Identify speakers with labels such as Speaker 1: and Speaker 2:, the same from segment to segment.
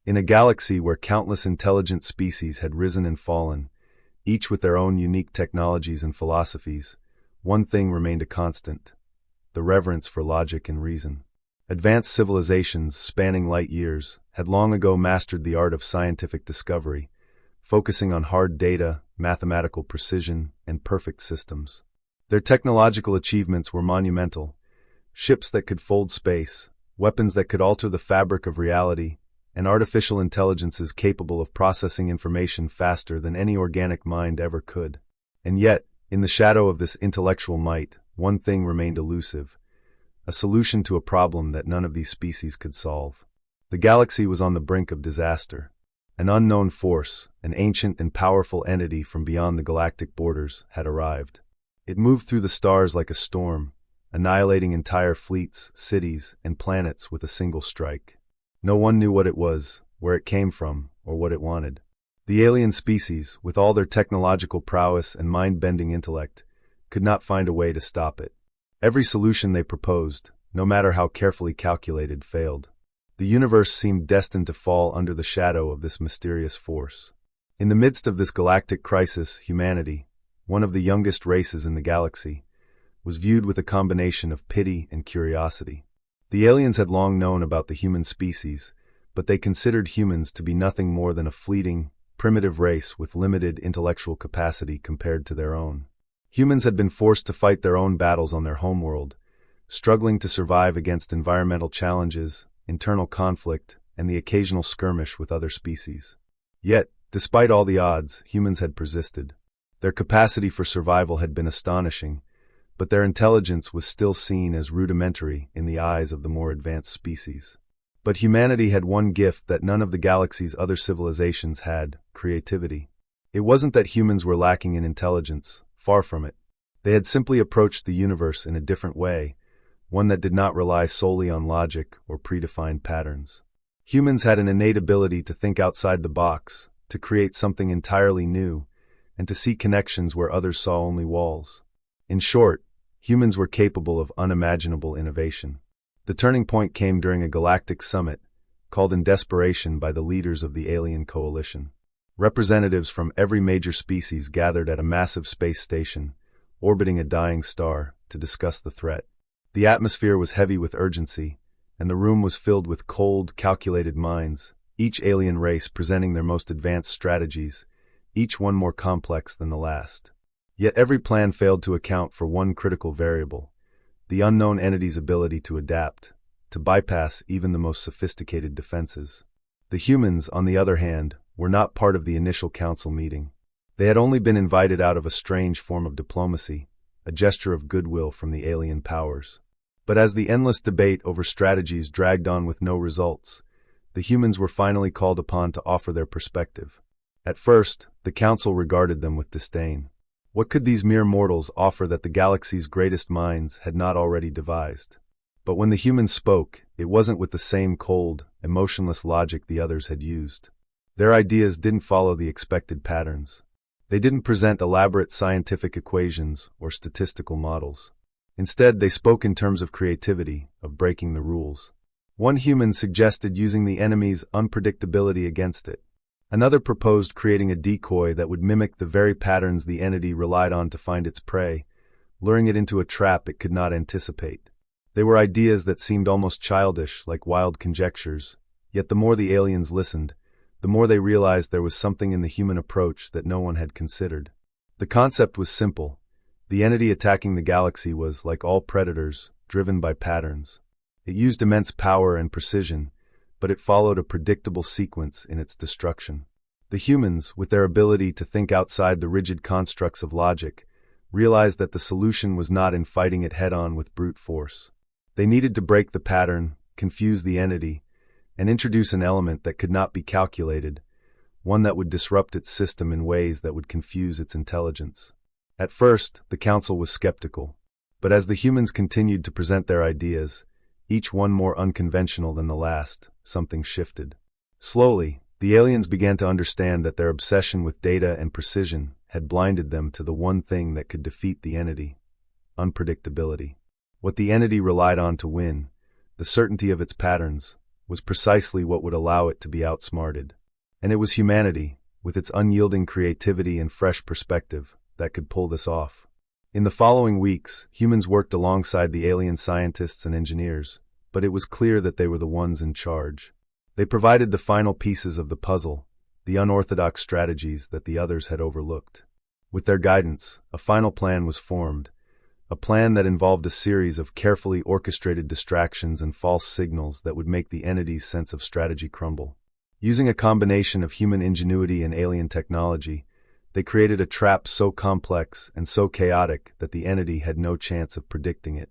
Speaker 1: In a galaxy where countless intelligent species had risen and fallen, each with their own unique technologies and philosophies, one thing remained a constant: the reverence for logic and reason. Advanced civilizations, spanning light years, had long ago mastered the art of scientific discovery, focusing on hard data, mathematical precision, and perfect systems. Their technological achievements were monumental: ships that could fold space, weapons that could alter the fabric of reality, and artificial intelligences capable of processing information faster than any organic mind ever could. And yet, in the shadow of this intellectual might, one thing remained elusive: a solution to a problem that none of these species could solve. The galaxy was on the brink of disaster. An unknown force, an ancient and powerful entity from beyond the galactic borders, had arrived. It moved through the stars like a storm, annihilating entire fleets, cities, and planets with a single strike. No one knew what it was, where it came from, or what it wanted. The alien species, with all their technological prowess and mind-bending intellect, could not find a way to stop it. Every solution they proposed, no matter how carefully calculated, failed. The universe seemed destined to fall under the shadow of this mysterious force. In the midst of this galactic crisis, humanity, one of the youngest races in the galaxy, was viewed with a combination of pity and curiosity. The aliens had long known about the human species, but they considered humans to be nothing more than a fleeting, primitive race with limited intellectual capacity compared to their own. Humans had been forced to fight their own battles on their homeworld, struggling to survive against environmental challenges, internal conflict, and the occasional skirmish with other species. Yet, despite all the odds, humans had persisted. Their capacity for survival had been astonishing, but their intelligence was still seen as rudimentary in the eyes of the more advanced species. But humanity had one gift that none of the galaxy's other civilizations had: creativity. It wasn't that humans were lacking in intelligence, far from it. They had simply approached the universe in a different way, one that did not rely solely on logic or predefined patterns. Humans had an innate ability to think outside the box, to create something entirely new, and to see connections where others saw only walls. In short, humans were capable of unimaginable innovation. The turning point came during a galactic summit, called in desperation by the leaders of the alien coalition. Representatives from every major species gathered at a massive space station, orbiting a dying star, to discuss the threat. The atmosphere was heavy with urgency, and the room was filled with cold, calculated minds, each alien race presenting their most advanced strategies, each one more complex than the last. Yet every plan failed to account for one critical variable: the unknown entity's ability to adapt, to bypass even the most sophisticated defenses. The humans, on the other hand, were not part of the initial council meeting. They had only been invited out of a strange form of diplomacy, a gesture of goodwill from the alien powers. But as the endless debate over strategies dragged on with no results, the humans were finally called upon to offer their perspective. At first, the council regarded them with disdain. What could these mere mortals offer that the galaxy's greatest minds had not already devised? But when the humans spoke, it wasn't with the same cold, emotionless logic the others had used. Their ideas didn't follow the expected patterns. They didn't present elaborate scientific equations or statistical models. Instead, they spoke in terms of creativity, of breaking the rules. One human suggested using the enemy's unpredictability against it. Another proposed creating a decoy that would mimic the very patterns the entity relied on to find its prey, luring it into a trap it could not anticipate. They were ideas that seemed almost childish, like wild conjectures, yet the more the aliens listened, the more they realized there was something in the human approach that no one had considered. The concept was simple. The entity attacking the galaxy was, like all predators, driven by patterns. It used immense power and precision, but it followed a predictable sequence in its destruction. The humans, with their ability to think outside the rigid constructs of logic, realized that the solution was not in fighting it head-on with brute force. They needed to break the pattern, confuse the entity, and introduce an element that could not be calculated, one that would disrupt its system in ways that would confuse its intelligence. At first, the council was skeptical, but as the humans continued to present their ideas, each one more unconventional than the last, something shifted. Slowly, the aliens began to understand that their obsession with data and precision had blinded them to the one thing that could defeat the entity: unpredictability. What the entity relied on to win, the certainty of its patterns, was precisely what would allow it to be outsmarted. And it was humanity, with its unyielding creativity and fresh perspective, that could pull this off. In the following weeks, humans worked alongside the alien scientists and engineers, but it was clear that they were the ones in charge. They provided the final pieces of the puzzle, the unorthodox strategies that the others had overlooked. With their guidance, a final plan was formed, a plan that involved a series of carefully orchestrated distractions and false signals that would make the entity's sense of strategy crumble. Using a combination of human ingenuity and alien technology, they created a trap so complex and so chaotic that the entity had no chance of predicting it.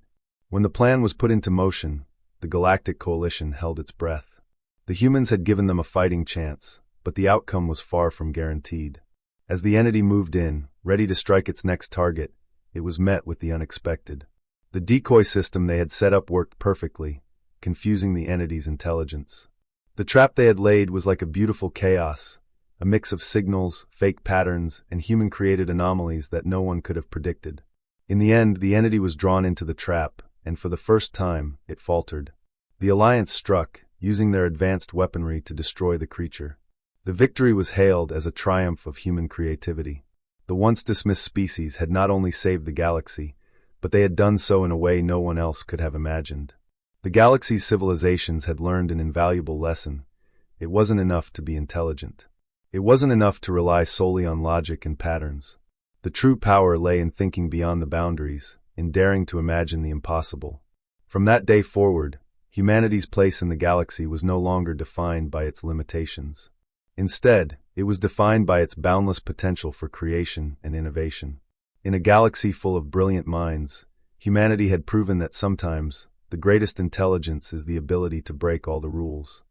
Speaker 1: When the plan was put into motion, the Galactic Coalition held its breath. The humans had given them a fighting chance, but the outcome was far from guaranteed. As the entity moved in, ready to strike its next target, it was met with the unexpected. The decoy system they had set up worked perfectly, confusing the entity's intelligence. The trap they had laid was like a beautiful chaos, a mix of signals, fake patterns, and human-created anomalies that no one could have predicted. In the end, the entity was drawn into the trap, and for the first time, it faltered. The Alliance struck, using their advanced weaponry to destroy the creature. The victory was hailed as a triumph of human creativity. The once dismissed species had not only saved the galaxy, but they had done so in a way no one else could have imagined. The galaxy's civilizations had learned an invaluable lesson. It wasn't enough to be intelligent. It wasn't enough to rely solely on logic and patterns. The true power lay in thinking beyond the boundaries, in daring to imagine the impossible. From that day forward, humanity's place in the galaxy was no longer defined by its limitations. Instead, it was defined by its boundless potential for creation and innovation. In a galaxy full of brilliant minds, humanity had proven that sometimes the greatest intelligence is the ability to break all the rules.